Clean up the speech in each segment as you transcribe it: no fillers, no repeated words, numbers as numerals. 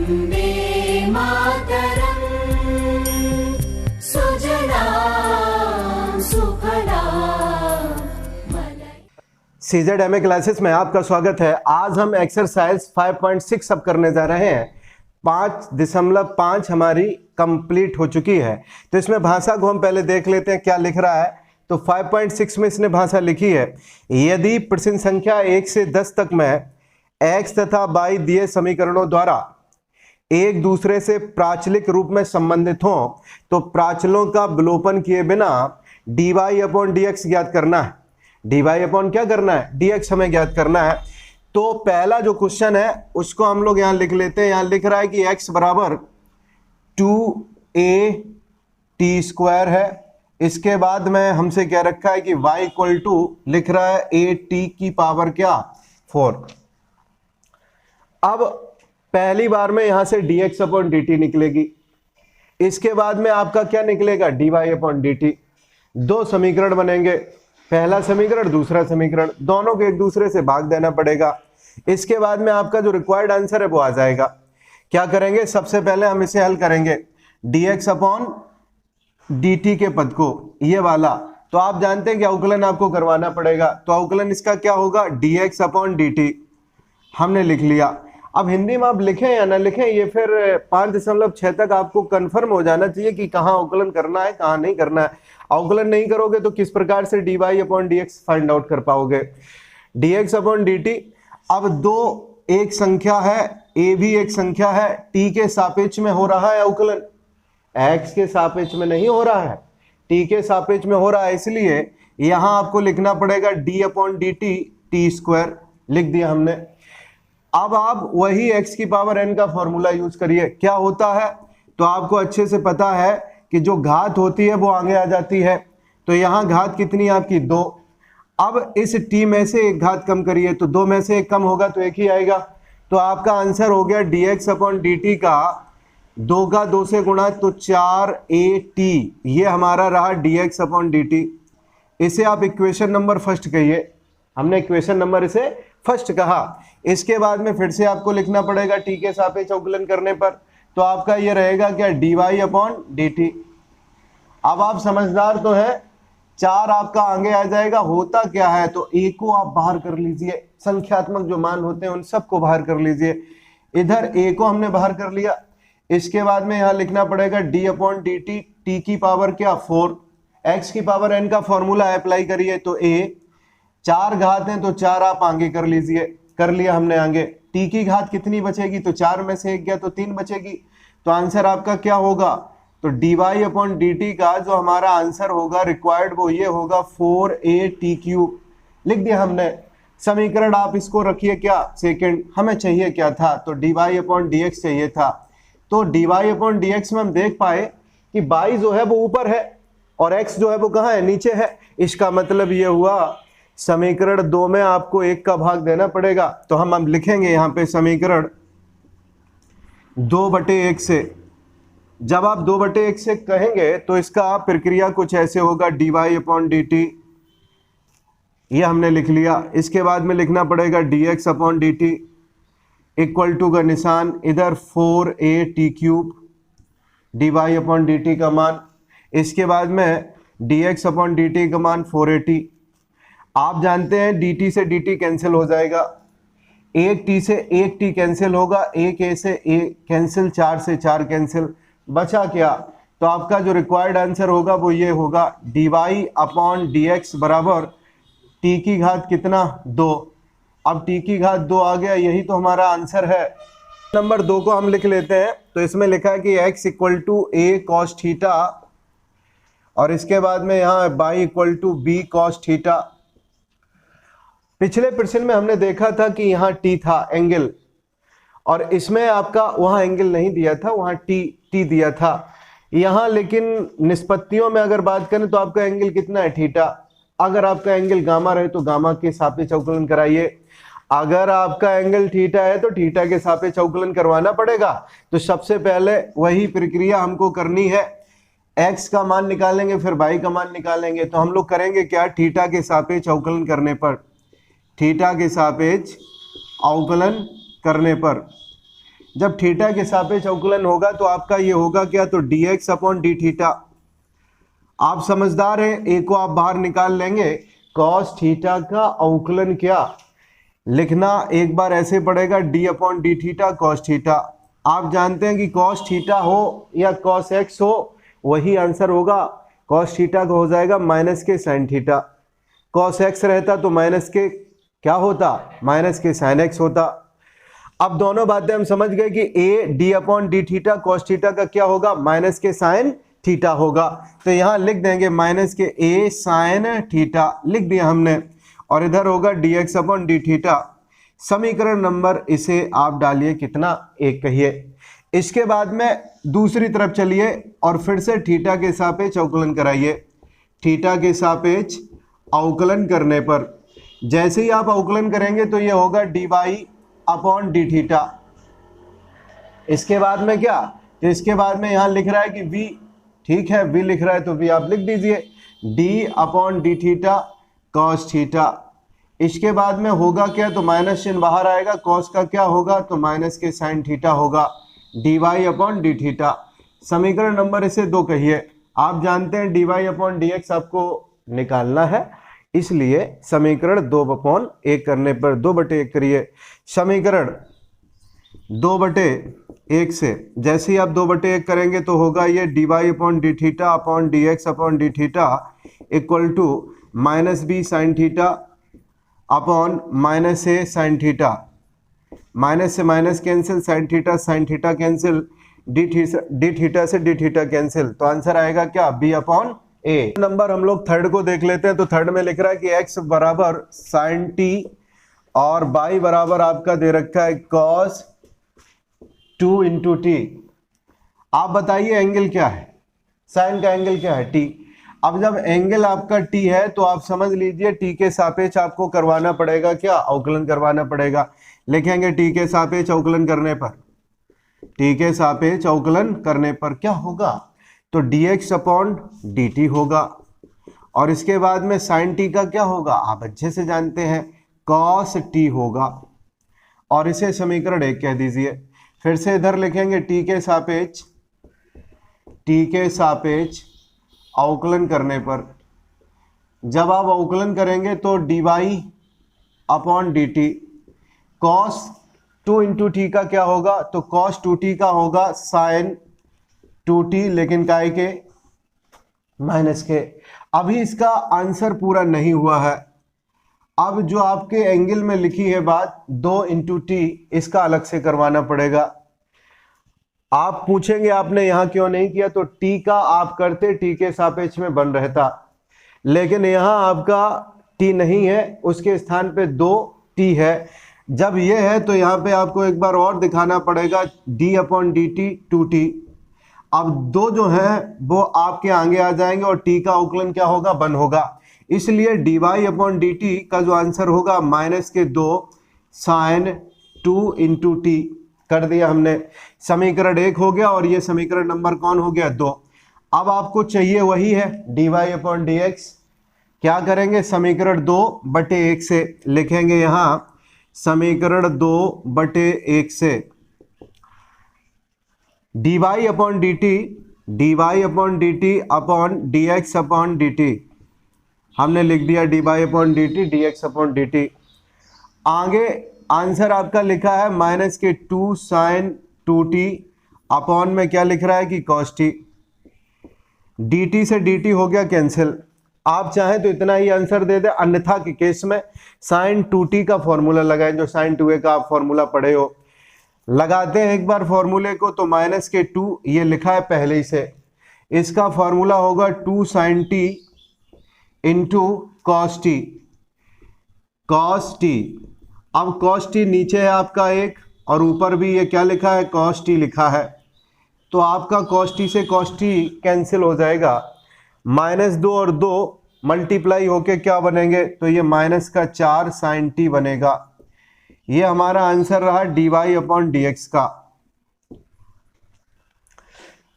वन्दे मातरम् सुजलां सुफलां CZMA classes में आपका स्वागत है। आज हम एक्सरसाइज 5.6 अब करने जा रहे हैं। 5.5 हमारी कंप्लीट हो चुकी है। तो इसमें भाषा को हम पहले देख लेते हैं क्या लिख रहा है। तो 5.6 में इसने भाषा लिखी है, यदि प्रश्न संख्या 1 से 10 तक में x तथा y दिए समीकरणों द्वारा एक दूसरे से प्राचलिक रूप में संबंधित हों तो प्राचलों का विलोपन किए बिना dy/dx ज्ञात करना है। dy क्या करना है, dx हमें ज्ञात करना है। तो पहला जो क्वेश्चन है उसको हम लोग यहां लिख लेते हैं। यहां लिख रहा है कि x बराबर 2at² है। इसके बाद में हमसे क्या रखा है कि y इक्वल टू लिख रहा है at⁴ 4। अब पहली बार में यहां से dx/dt निकलेगी। इसके बाद में आपका क्या निकलेगा, dy/dt। दो समीकरण बनेंगे, पहला समीकरण दूसरा समीकरण, दोनों को एक दूसरे से भाग देना पड़ेगा। इसके बाद में आपका जो रिक्वायर्ड आंसर है वो आ जाएगा। क्या करेंगे, सबसे पहले हम इसे हल करेंगे dx/dt के पद को, ये वाला। तो आप जानते हैं कि अवकलन आपको करवाना पड़ेगा। तो अवकलन इसका क्या होगा, dx/dt हमने लिख लिया। अब हिंदी में आप लिखें या ना लिखें, ये फिर 5.6 तक आपको कंफर्म हो जाना चाहिए कि कहाँ अवकलन करना है कहाँ नहीं करना है। अवकलन नहीं करोगे तो किस प्रकार से dy/dx फाइंड आउट कर पाओगे। dx/dt अब दो एक संख्या है, a भी एक संख्या है, t के सापेक्ष में हो रहा है अवकलन, x के सापेक्ष में नहीं हो रहा है, t के सापेक्ष में हो रहा है। इसलिए यहां आपको लिखना पड़ेगा d/dt t² लिख दिया हमने। अब आप वही x की पावर n का फॉर्मूला यूज करिए। क्या होता है, तो आपको अच्छे से पता है कि जो घात होती है वो आगे आ जाती है। तो यहां घात कितनी आपकी 2। अब इस t में से एक घात कम करिए तो 2 में से एक कम होगा तो एक ही आएगा। तो आपका आंसर हो गया dx/dt का 2 का 2 से गुणा तो 4at, ये हमारा रहा dx/dt। इसे आप इक्वेशन नंबर फर्स्ट कहिए, हमने इक्वेशन नंबर इसे फर्स्ट कहा। इसके बाद में फिर से आपको लिखना पड़ेगा t के सापेक्ष अवकलन करने पर, तो आपका ये रहेगा क्या, dy/dt। अब आप समझदार तो हैं, 4 आपका आगे आ जाएगा। होता क्या है, तो a को आप बाहर कर लीजिए, संख्यात्मक जो मान होते हैं उन सबको बाहर कर लीजिए। इधर a को हमने बाहर कर लिया। इसके बाद में यहां लिखना पड़ेगा d/dt, t की पावर क्या 4, x की पावर n का फॉर्मूला अप्लाई करिए तो a, 4 घात हैं तो 4 आप आगे कर लीजिए, कर लिया हमने आगे। t की घात कितनी बचेगी, तो 4 में से 1 गया तो 3 बचेगी। तो आंसर आपका क्या होगा, तो dy/dt का जो हमारा आंसर होगा रिक्वायर्ड वो ये होगा 4at³ लिख दिया हमने। समीकरण आप इसको रखिए क्या, सेकंड। हमें चाहिए क्या था, तो dy/dx चाहिए था। तो dy/dx में हम देख पाए कि y जो है वो ऊपर है और x जो है वो कहाँ है, नीचे है। इसका मतलब ये हुआ समीकरण 2 में आपको 1 का भाग देना पड़ेगा। तो हम लिखेंगे यहाँ पे समीकरण 2/1 से। जब आप 2/1 से कहेंगे तो इसका प्रक्रिया कुछ ऐसे होगा, dy/dt ये हमने लिख लिया। इसके बाद में लिखना पड़ेगा dx/dt इक्वल टू का निशान, इधर 4at³ dy/dt का मान। इसके बाद में dx/dt का मान 4at। आप जानते हैं dt से dt कैंसिल हो जाएगा, एक t से एक t कैंसिल होगा, एक a से a कैंसिल, 4 से 4 कैंसिल, बचा क्या, तो आपका जो रिक्वायर्ड आंसर होगा वो ये होगा dy/dx बराबर t की घात कितना 2। अब t की घात 2 आ गया, यही तो हमारा आंसर है। नंबर 2 को हम लिख लेते हैं। तो इसमें लिखा है कि x equal to a cos θ और इसके बाद में यहाँ y equal to b cos θ। पिछले प्रश्न में हमने देखा था कि यहाँ t था एंगल, और इसमें आपका वहां एंगल नहीं दिया था, वहां t दिया था। यहाँ लेकिन निष्पत्तियों में अगर बात करें तो आपका एंगल कितना है, थीटा। अगर आपका एंगल गामा रहे तो गामा के सापेक्ष अवकलन कराइए। अगर आपका एंगल थीटा है तो थीटा के सापेक्ष अवकलन करवाना पड़ेगा। तो सबसे पहले वही प्रक्रिया हमको करनी है, x का मान निकालेंगे फिर y का मान निकालेंगे। तो हम लोग करेंगे क्या, थीटा के सापेक्ष अवकलन करने पर, थीटा के सापेक्ष अवकलन करने पर जब थीटा के सापेक्ष अवकलन होगा तो आपका ये होगा क्या, तो dx अपॉन डी थीटा। आप समझदार हैं, ए को आप बाहर निकाल लेंगे। कॉस थीटा का अवकलन क्या लिखना, एक बार ऐसे पड़ेगा D upon D theta cos theta. आप जानते हैं कि कॉस थीटा हो या कॉस एक्स हो वही आंसर होगा। कॉस थीटा का हो जाएगा माइनस के साइन थीटा, कॉस एक्स रहता तो माइनस के क्या होता, माइनस के साइन एक्स होता। अब दोनों बातें हम समझ गए कि A D upon D theta cos theta का क्या होगा, माइनस के साइन थीटा होगा। तो यहां लिख देंगे माइनस के ए साइन थीटा, लिख दिया हमने, और इधर होगा dx अपॉन डी थीटा। समीकरण नंबर इसे आप डालिए कितना, 1 कहिए। इसके बाद में दूसरी तरफ चलिए और फिर से थीटा के सापेक्ष अवकलन कराइए। थीटा के सापेक्ष अवकलन करने पर जैसे ही आप अवकलन करेंगे तो ये होगा dy अपॉन डी थीटा। इसके बाद में क्या, तो इसके बाद में यहां लिख रहा है कि v, ठीक है v लिख रहा है तो v आप लिख दीजिए, d upon D theta cos theta. इसके बाद में होगा क्या, तो माइनस चिन्ह बाहर आएगा, कॉस का क्या होगा, तो माइनस के साइन थीटा होगा, dy अपॉन डी थीटा। समीकरण नंबर इसे 2 कहिए। आप जानते हैं dy अपॉन dx आपको निकालना है, इसलिए समीकरण 2/1 करने पर 2/1 करिए। समीकरण 2/1 से जैसे ही आप 2/1 करेंगे तो होगा ये dy अपॉन डी थीटा अपॉन dx upon D theta equal to minus B sine theta upon minus A sine theta. Minus से minus cancel, sine theta cancel, D theta से डी थीटा कैंसिल, तो आंसर आएगा क्या, B upon ए। Number हम लोग third को देख लेते हैं। तो थर्ड में लिख रहा है कि x बराबर साइन टी और y बराबर आपका दे रखा है cos 2 इंटू टी। आप बताइए एंगल क्या है, साइन का एंगल क्या है, t। अब जब एंगल आपका t है तो आप समझ लीजिए t के सापेक्ष आपको करवाना पड़ेगा क्या, अवकलन करवाना पड़ेगा। लिखेंगे t के सापेक्ष अवकलन करने पर, t के सापेक्ष अवकलन करने पर क्या होगा, तो dx अपॉन dt होगा। और इसके बाद में साइन t का क्या होगा, आप अच्छे से जानते हैं, cos t होगा। और इसे समीकरण 1 कह दीजिए। फिर से इधर लिखेंगे t के सापेक्ष अवकलन करने पर, जब आप अवकलन करेंगे तो dy upon dt, cos 2 into T का क्या होगा, तो cos 2t का होगा साइन 2t, लेकिन काय के, माइनस के। अभी इसका आंसर पूरा नहीं हुआ है। अब जो आपके एंगल में लिखी है बात 2 इंटू टी, इसका अलग से करवाना पड़ेगा। आप पूछेंगे आपने यहां क्यों नहीं किया, तो टी का आप करते टी के सापेक्ष में बन रहता, लेकिन यहां आपका टी नहीं है, उसके स्थान पे 2t है। जब ये है तो यहां पे आपको एक बार और दिखाना पड़ेगा d upon D T 2t। अब 2 जो है वो आपके आगे आ जाएंगे और t का अवकलन क्या होगा, 1 होगा। इसलिए dy अपॉन डी टी का जो आंसर होगा माइनस के 2 साइन 2 इंटू टी कर दिया हमने। समीकरण 1 हो गया और ये समीकरण नंबर कौन हो गया, 2। अब आपको चाहिए वही है dy अपॉन डी एक्स। क्या करेंगे, समीकरण 2/1 से लिखेंगे, यहां समीकरण 2/1 से dy upon D T upon dx upon D T, हमने लिख दिया dy upon D T dx upon D T. आगे आंसर आपका लिखा है माइनस के 2 साइन 2t अपॉन में क्या लिख रहा है कि cos t। dt से dt हो गया कैंसिल। आप चाहें तो इतना ही आंसर दे दे, अन्यथा के केस में साइन 2t का फॉर्मूला लगाएं, जो साइन 2a का आप फॉर्मूला पढ़े हो। लगाते हैं एक बार फॉर्मूले को, तो माइनस के 2 ये लिखा है पहले ही से, इसका फॉर्मूला होगा 2 sine t into cos T. अब cos t नीचे है आपका 1 और ऊपर भी ये क्या लिखा है, cos t लिखा है, तो आपका cos t से cos t कैंसिल हो जाएगा। -2 और 2 मल्टीप्लाई होके क्या बनेंगे, तो ये माइनस का 4 साइन t बनेगा। ये हमारा आंसर रहा dy अपॉन dx का।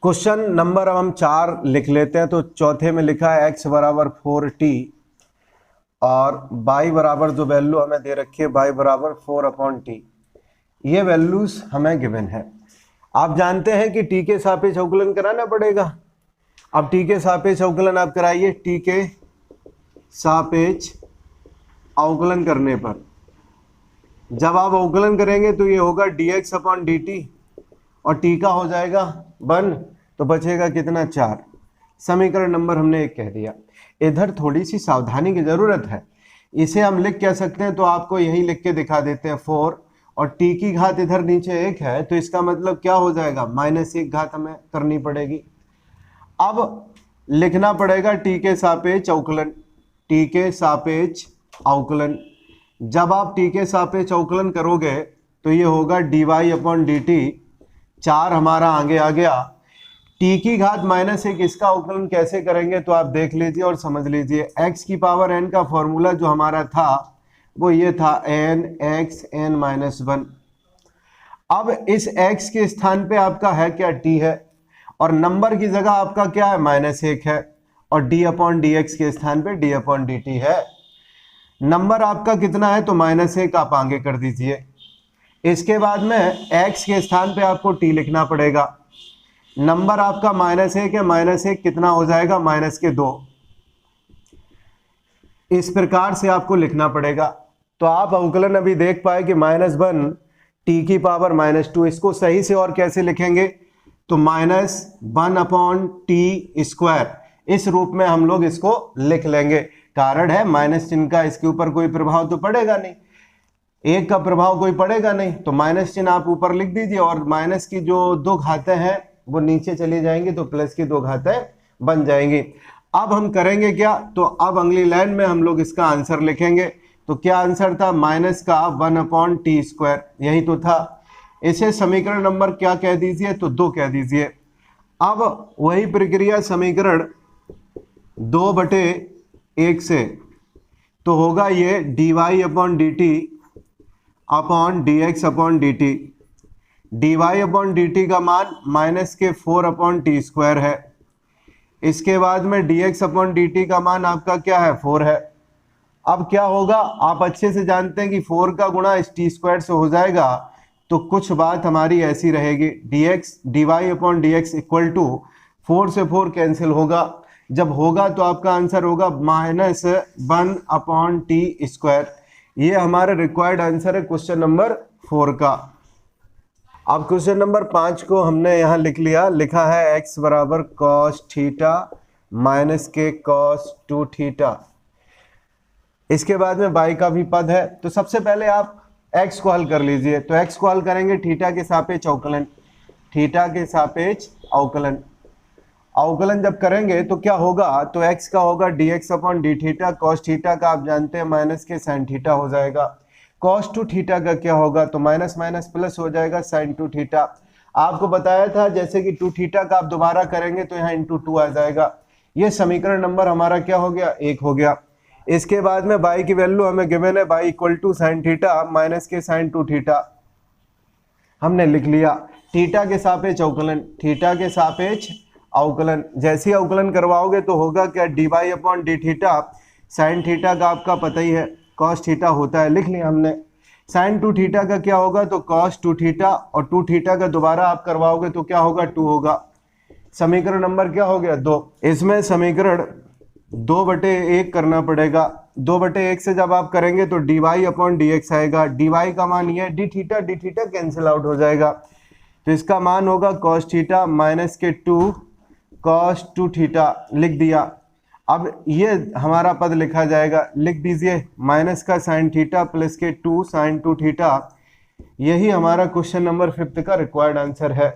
क्वेश्चन नंबर अब हम 4 लिख लेते हैं। तो चौथे में लिखा है x बराबर 4t और y बराबर जो वैल्यू हमें दे रखी है y बराबर 4 अपॉन टी। ये वैल्यूज हमें गिवन है। आप जानते हैं कि टी के सापेक्ष अवकलन कराना पड़ेगा। अब टी के सापेक्ष अवकलन आप कराइए। टी के सापेक्ष अवकलन करने पर जब आप अवकलन करेंगे तो ये होगा dx अपॉन dt और टी का हो जाएगा 1, तो बचेगा कितना 4। समीकरण नंबर हमने 1 कह दिया। इधर थोड़ी सी सावधानी की जरूरत है। इसे हम लिख कह सकते हैं, तो आपको यही लिख के दिखा देते हैं 4, और टी की घात इधर नीचे 1 है, तो इसका मतलब क्या हो जाएगा -1 घात हमें करनी पड़ेगी। अब लिखना पड़ेगा टी के सापेक्ष अवकलन। टी के सापेक्ष अवकलन जब आप टी के सापेक्ष अवकलन करोगे तो ये होगा dy अपॉन dt। 4 हमारा आगे आ गया। टी की घात -1 इसका अवकलन कैसे करेंगे तो आप देख लीजिए और समझ लीजिए। x की पावर n का फॉर्मूला जो हमारा था वो ये था n x n -1। अब इस x के स्थान पे आपका है क्या t है, और नंबर की जगह आपका क्या है -1 है, और d अपॉन dx के स्थान पे d अपॉन dt है। नंबर आपका कितना है तो -1 आप आगे कर दीजिए। इसके बाद में x के स्थान पे आपको t लिखना पड़ेगा। नंबर आपका -1 है, -1 कितना हो जाएगा -2। इस प्रकार से आपको लिखना पड़ेगा। तो आप अवकलन अभी देख पाए कि -1 टी की पावर -2। इसको सही से और कैसे लिखेंगे तो -1 अपॉन टी स्क्वायर, इस रूप में हम लोग इसको लिख लेंगे। कारण है माइनस चिन्ह का इसके ऊपर कोई प्रभाव तो पड़ेगा नहीं, 1 का प्रभाव कोई पड़ेगा नहीं, तो माइनस चिन्ह आप ऊपर लिख दीजिए और माइनस की जो 2 घातें हैं वो नीचे चली जाएंगी, तो प्लस की 2 घातें बन जाएंगी। अब हम करेंगे क्या, तो अब अगली लाइन में हम लोग इसका आंसर लिखेंगे। तो क्या आंसर था माइनस का 1 अपॉन टी स्क्वायर, यही तो था। इसे समीकरण नंबर क्या कह दीजिए तो 2 कह दीजिए। अब वही प्रक्रिया समीकरण 2/1 से, तो होगा ये dy upon dt upon dx upon dt। dy upon dt का मान -4 अपॉन टी स्क्वायर है। इसके बाद में dx अपॉन dt का मान आपका क्या है 4 है। अब क्या होगा, आप अच्छे से जानते हैं कि 4 का गुणा इस टी स्क्वायर से हो जाएगा, तो कुछ बात हमारी ऐसी रहेगी dy upon dx equal to 4 से 4 कैंसिल होगा। जब होगा तो आपका आंसर होगा -1 अपॉन टी स्क्वायर। ये हमारा रिक्वायर्ड आंसर है क्वेश्चन नंबर 4 का। अब क्वेश्चन नंबर 5 को हमने यहाँ लिख लिया, लिखा है x बराबर cos थीटा माइनस के cos 2 थीटा। इसके बाद में y का भी पद है, तो सबसे पहले आप x को हल कर लीजिए। तो x को हल करेंगे थीटा के सापेक्ष अवकलन, थीटा के सापेक्ष अवकलन। अवकलन जब करेंगे तो क्या होगा, तो x का होगा dx upon D theta, cos theta का आप जानते हैं माइनस के sin थीटा हो जाएगा। cos 2 थीटा का क्या होगा, तो माइनस माइनस प्लस हो जाएगा sin 2 थीटा। आपको बताया था जैसे कि 2 थीटा का आप दोबारा करेंगे तो यहाँ इंटू 2 आ जाएगा। ये समीकरण नंबर हमारा क्या हो गया 1 हो गया। इसके बाद में y की वैल्यू हमें गिवन है y equal to sin theta minus के sin 2 थीटा, हमने लिख लिया। थीटा के सापेक्ष अवकलन, थीटा के सापेक्ष अवकलन जैसे ही अवकलन करवाओगे तो होगा क्या dy upon D theta. sin theta का आपका पता ही है cos थीटा होता है, लिख लिया हमने। sin 2 थीटा का क्या होगा, तो cos 2 थीटा, और 2 थीटा का दोबारा आप करवाओगे तो क्या होगा 2 होगा। समीकरण नंबर क्या हो गया 2। इसमें समीकरण 2/1 करना पड़ेगा। 2/1 से जब आप करेंगे तो dy अपॉन dx आएगा। dy का मान ये डी थीटा कैंसिल आउट हो जाएगा, तो इसका मान होगा cos थीटा माइनस के 2 cos 2 थीटा, लिख दिया। अब ये हमारा पद लिखा जाएगा, लिख दीजिए माइनस का sin थीटा प्लस के 2 sin 2 थीटा। यही हमारा क्वेश्चन नंबर 5 का रिक्वायर्ड आंसर है।